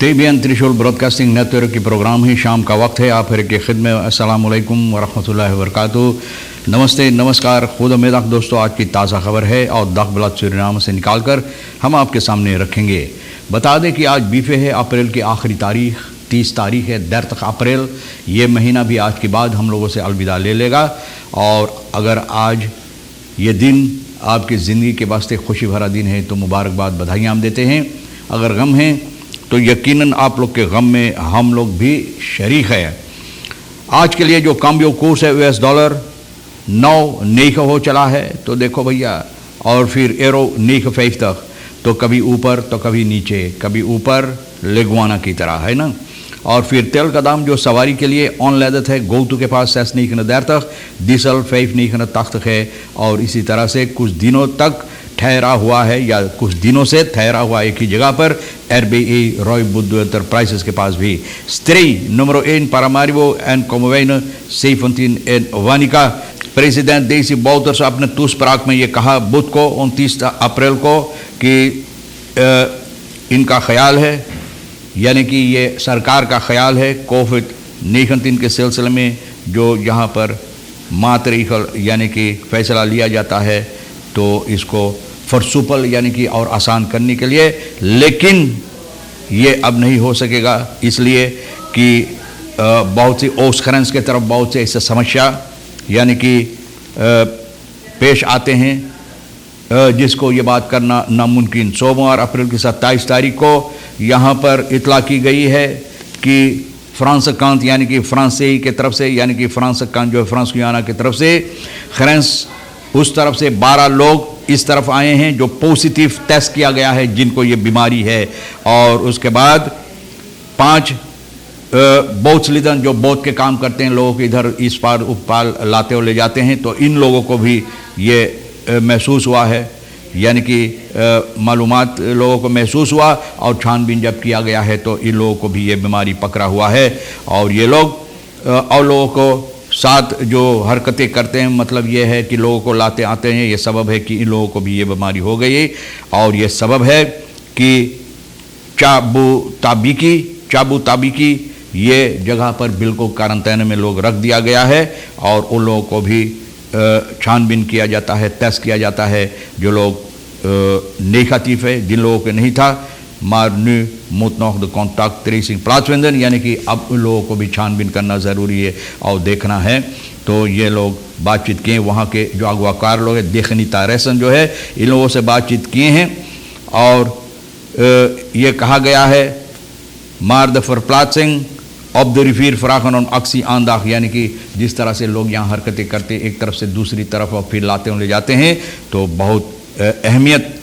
TBN त्रिशूल broadcasting network की programme ही शाम का वक्त है। आप हर के खिदमत में अस्सलाम वालेकुम वरहमतुल्लाहि वबरकातुहू। नमस्ते, नमस्कार, खुद मेदाक दोस्तों। आज की ताज़ा खबर है और दागबलात सूरीनाम से निकाल कर हम आपके सामने रखेंगे। बता दें कि आज बीफे है, अप्रैल की आखिरी तारीख 30 तारीख है, दर तक अप्रैल। ये महीना भी आज के बाद हम लोगों से अलविदा ले लेगा। और अगर आज ये दिन आपकी ज़िंदगी के वास्ते खुशी भरा दिन है तो मुबारकबाद, बधाइयाँ हम देते हैं। अगर गम है तो यकीनन आप लोग के गम में हम लोग भी शरीक है। आज के लिए जो कामयाब कोर्स है US डॉलर 9 नेक हो चला है, तो देखो भैया, और फिर एरो नेक 5 तक, तो कभी ऊपर तो कभी नीचे, कभी ऊपर लेगवाना की तरह है ना। और फिर तेल का दाम जो सवारी के लिए ऑन लेदत है गोतू के पास 6 नीक न देर तक, डीजल 5 नीक न तख्त है। और इसी तरह से कुछ दिनों तक ठहरा हुआ है या कुछ दिनों से ठहरा हुआ एक ही जगह पर RBI रॉय बुद्ध एंटरप्राइजेस के पास भी स्त्री número 1 Paramaribo en Comuvena 17 en Wanica। President देसी बौद्धर्स अपने तुस्पराक में ये कहा बुध को 29 अप्रैल को कि इनका ख्याल है, यानी कि ये सरकार का ख्याल है कोविड-19 के सिलसिले में जो यहाँ पर मातरीखल यानी कि फैसला लिया जाता है, तो इसको फरसुपल यानी कि और आसान करने के लिए, लेकिन ये अब नहीं हो सकेगा इसलिए कि बहुत सी ओस्खरेंस के तरफ बहुत से ऐसे समस्या यानी कि पेश आते हैं जिसको ये बात करना नामुमकिन। सोमवार अप्रैल की 27 तारीख को यहाँ पर इतला की गई है कि फ्रांसकांत यानी कि फ्रांसीसी की तरफ से, यानी कि फ्रांसकांत जो है फ्रांस गुयाना की तरफ से, खरेंस उस तरफ से 12 लोग इस तरफ आए हैं जो पॉजिटिव टेस्ट किया गया है जिनको ये बीमारी है। और उसके बाद 5 बोट लिदन जो बोट के काम करते हैं, लोगों को इधर इस पार उस पार लाते हुए ले जाते हैं, तो इन लोगों को भी ये महसूस हुआ है, यानी कि मालूमात लोगों को महसूस हुआ। और छानबीन जब किया गया है तो इन लोगों को भी ये बीमारी पकड़ा हुआ है। और ये लोग और लोगों को साथ जो हरकतें करते हैं, मतलब ये है कि लोगों को लाते आते हैं, ये सबब है कि इन लोगों को भी ये बीमारी हो गई। और ये सबब है कि चाबू ताबिकी ये जगह पर बिल्कुल क्वारंटाइन में लोग रख दिया गया है। और उन लोगों को भी छानबीन किया जाता है, टेस्ट किया जाता है। जो लोग नेगेटिव है, जिन लोगों के नहीं था, मारनु मुतनोख द कॉन्टैक्ट ट्रेसिंग प्लासवेंदन, यानी कि अब उन लोगों को भी छानबीन करना ज़रूरी है और देखना है। तो ये लोग बातचीत किए, वहाँ के जो अगवाकार लोग हैं, देखनी तारेसन जो है, इन लोगों से बातचीत किए हैं। और ये कहा गया है मार द फरप्लासिंग ऑफ द रिफीर फ्राखन ऑन अक्सी आंदाख, यानी कि जिस तरह से लोग यहाँ हरकतें करते एक तरफ से दूसरी तरफ और फिर लाते हुए ले जाते हैं, तो बहुत अहमियत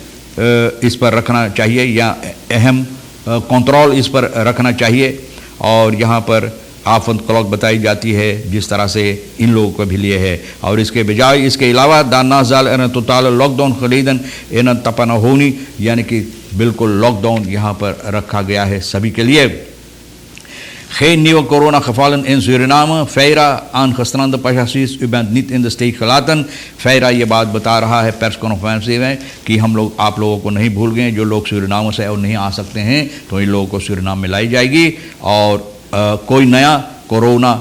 इस पर रखना चाहिए या अहम कंट्रोल इस पर रखना चाहिए। और यहाँ पर आफत क्लॉक बताई जाती है जिस तरह से इन लोगों को भी लिए है। और इसके बजाय इसके अलावा दानाजाल एन तोताल लॉकडाउन खरीदन एन तपाना होनी, यानी कि बिल्कुल लॉकडाउन यहाँ पर रखा गया है सभी के लिए। Geen nieuwe coronagevallen in Suriname. Feira aangestrande passagiers, u bent niet in de steek gelaten. Feira ये बात बता रहा है प्रेस कॉन्फ्रेंस में कि हम लोग आप लोगों को नहीं भूल गए। जो लोग सूरीनाम से और नहीं आ सकते हैं तो इन लोगों को सूरीनाम में लाई जाएगी। और कोई नया कोरोना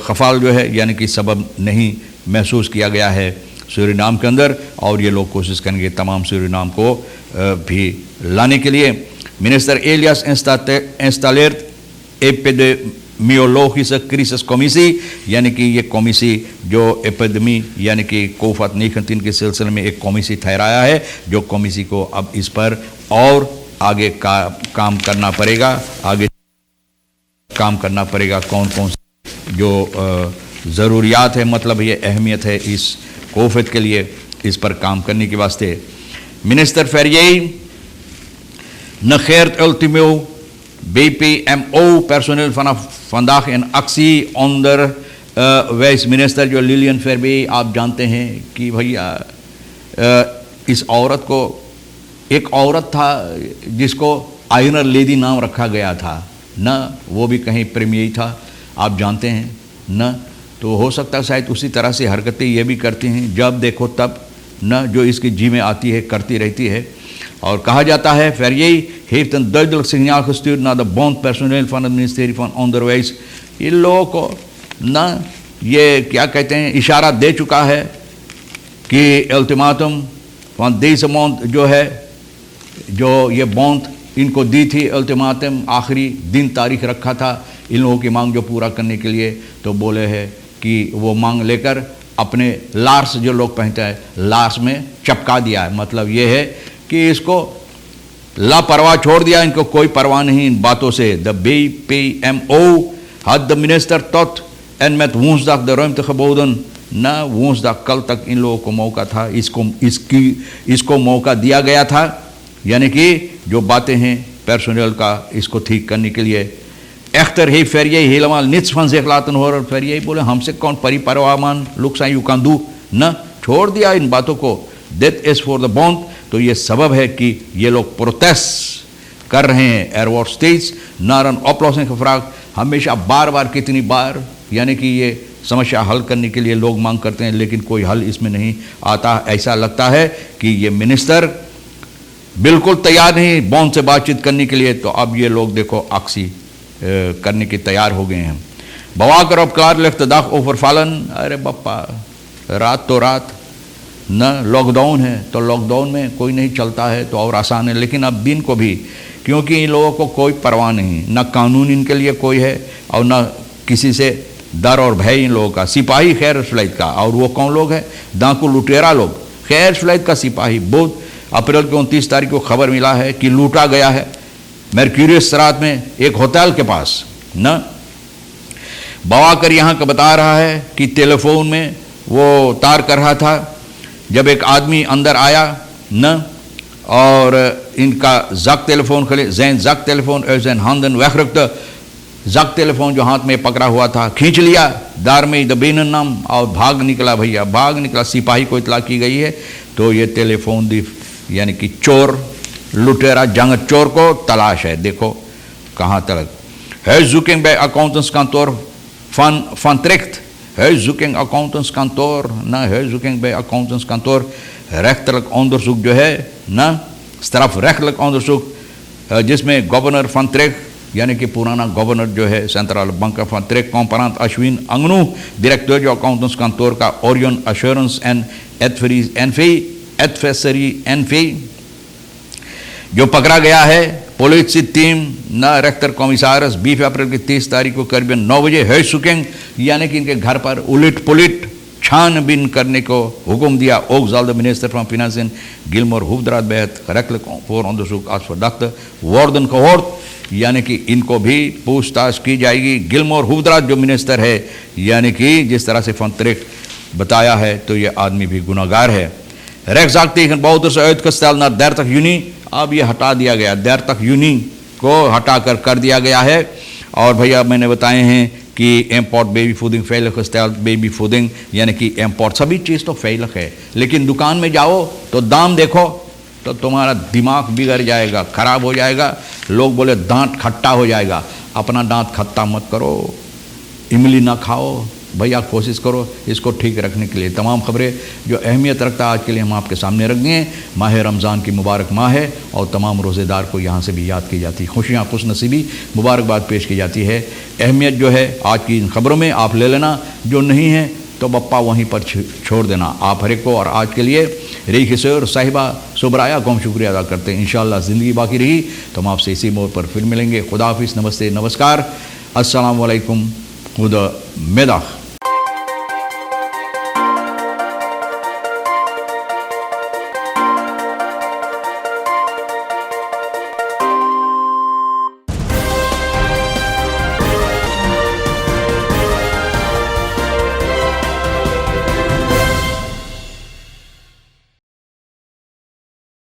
खफाल जो है यानी कि सबब नहीं महसूस किया गया है सूरीनाम के अंदर। और ये लोग कोशिश करेंगे तमाम सूरीनाम को भी लाने के लिए। मिनिस्टर एलियास इंस्टालेट एपिडेमियोलॉजिस्che क्राइसिस कमीसी, यानी कि ये कमीसी जो एपिडेमी यानी कि कोविड-19 के सिलसिले में एक कमीसी ठहराया है, जो कमीसी को अब इस पर और आगे काम करना पड़ेगा। आगे काम करना पड़ेगा कौन कौन जो ज़रूरियात है, मतलब ये अहमियत है इस कोविड के लिए, इस पर काम करने के वास्ते। मिनिस्टर फेरिये नखेert ultimo BPMO personeel vanaf vandaag in actie onder wijs minister जो लिलियन फेरबे, आप जानते हैं कि भैया इस औरत को, एक औरत था जिसको आयनर लेडी नाम रखा गया था न, वो भी कहीं प्रेमी था, आप जानते हैं न। तो हो सकता है शायद उसी तरह से हरकतें ये भी करती हैं, जब देखो तब न, जो इसकी जी में आती है करती रहती है। और कहा जाता है Ferrier heeft een duidelijk signaal gestuurd naar de bondpersoneel van het ministerie van Onderwijs. इन लोगों को ना ये क्या कहते हैं इशारा दे चुका है कि अल्टीमेटम van deze maand जो है जो ये बॉन्ड इनको दी थी अल्टीमेटम आखिरी दिन तारीख रखा था इन लोगों की मांग जो पूरा करने के लिए, तो बोले है कि वो मांग लेकर अपने लार्स जो लोग पहनते हैं लार्स में चपका दिया है। मतलब ये है कि इसको लापरवाह छोड़ दिया, इनको कोई परवाह नहीं इन बातों से। The BPMO had de minister tot en met woensdag de ruimte geboden। ना woensdag कल तक इन लोगों को मौका था, इसको मौका दिया गया था, यानी कि जो बातें हैं पर्सनल का इसको ठीक करने के लिए। Echter heeft Ferrier helemaal niets van zich laten horen। Ferrier बोले हमसे कौन परिपरवामान लोग सा यू कांदू न, छोड़ दिया इन बातों को। Dit is for the bond, तो ये सबब है कि ये लोग प्रोटेस्ट कर रहे हैं। Er wordt steeds naar een oplossing gevraagd, हमेशा बार बार कितनी बार, यानी कि ये समस्या हल करने के लिए लोग मांग करते हैं लेकिन कोई हल इसमें नहीं आता। ऐसा लगता है कि ये मिनिस्टर बिल्कुल तैयार नहीं बॉन्ड से बातचीत करने के लिए, तो अब ये लोग देखो आक्सी करने के तैयार हो गए हैं। Bewaker op klaarlichte dag overvallen। अरे बप्पा रात तो रात न, लॉकडाउन है तो लॉकडाउन में कोई नहीं चलता है तो और आसान है, लेकिन अब दिन को भी, क्योंकि इन लोगों को कोई परवाह नहीं, न कानून इनके लिए कोई है और न किसी से डर और भय इन लोगों का। सिपाही खैर फ्लाइट का, और वो कौन लोग हैं, डाकू लुटेरा लोग। खैर फ्लाइट का सिपाही 2 अप्रैल को 29 तारीख को खबर मिला है कि लूटा गया है मर्क्यूरियस रात में एक होटल के पास न। बवाकर यहाँ का बता रहा है कि टेलीफोन में वो तार कर रहा था जब एक आदमी अंदर आया न, और इनका जक टेलीफोन खले जैन जक टेलीफोन जैन हंदन वैखरक्त जक टेलीफोन जो हाथ में पकड़ा हुआ था खींच लिया दार में दबीन नाम और भाग निकला। भैया भाग निकला, सिपाही को इतला की गई है तो ये टेलीफोन दी, यानी कि चोर लुटेरा जंग चोर को तलाश है। देखो कहाँ तक huiszoeking bij accountantskantoor van Tricht। huiszoeking accountantskantoor ना, huiszoeking bij accountantskantoor, rechterlijk onderzoek जो है ना, strafrechtelijk onderzoek, जिसमें गवर्नर van Tricht यानी कि पुराना गवर्नर जो है सेंट्रल बैंक van Tricht, कॉम्परांत अश्विन अंगनू, डायरेक्टर जो अकाउंटेंट्स कंटोर का Orion assurance and advisory NV जो पकड़ा गया है। पुलिस की टीम न रेक्टर कॉमिसारस 20 अप्रैल की 30 तारीख को करीब 9 बजे huiszoeking यानी कि इनके घर पर उलट पुलिट छानबीन करने को हुक्म दिया। ook zal de minister van Financiën Gilmore Hoefdraad bij het gerechtelijk vooronderzoek als verdachte worden gehoord, यानी कि इनको भी पूछताछ की जाएगी। गिलमोर हुफद्राद जो मिनिस्टर है, यानी कि जिस तरह से van Tricht बताया है तो ये आदमी भी गुनाहगार है। rechtszaak tegen Bouters uitgesteld naar 30 juni, अब ये हटा दिया गया, 30 जून को हटाकर कर दिया गया है। और भैया मैंने बताए हैं कि इम्पोर्ट बेबी फूडिंग फेलक स्टाइल बेबी फूडिंग, यानी कि इम्पोर्ट सभी चीज़ तो फेलक है, लेकिन दुकान में जाओ तो दाम देखो तो तुम्हारा दिमाग बिगड़ जाएगा, खराब हो जाएगा। लोग बोले दांत खट्टा हो जाएगा, अपना दांत खट्टा मत करो, इमली ना खाओ भैया, कोशिश करो इसको ठीक रखने के लिए। तमाम खबरें जो अहमियत रखता है आज के लिए हम आपके सामने रख दिए। माह रमज़ान की मुबारक माह है और तमाम रोज़ेदार को यहाँ से भी याद की जाती है, खुशियाँ खुशनसीबी मुबारकबाद पेश की जाती है। अहमियत जो है आज की इन खबरों में आप ले लेना, जो नहीं है तो बप्पा वहीं पर छोड़ देना आप हर एक को। और आज के लिए रही किशोर साहिबा सुबराया को हम शुक्रिया अदा करते हैं। इंशाअल्लाह ज़िंदगी बाकी रही तो हम आपसे इसी मोड़ पर फिर मिलेंगे। खुदा हाफिज़, नमस्ते, नमस्कार, अस्सलाम वालेकुम, खुदा मेदाह।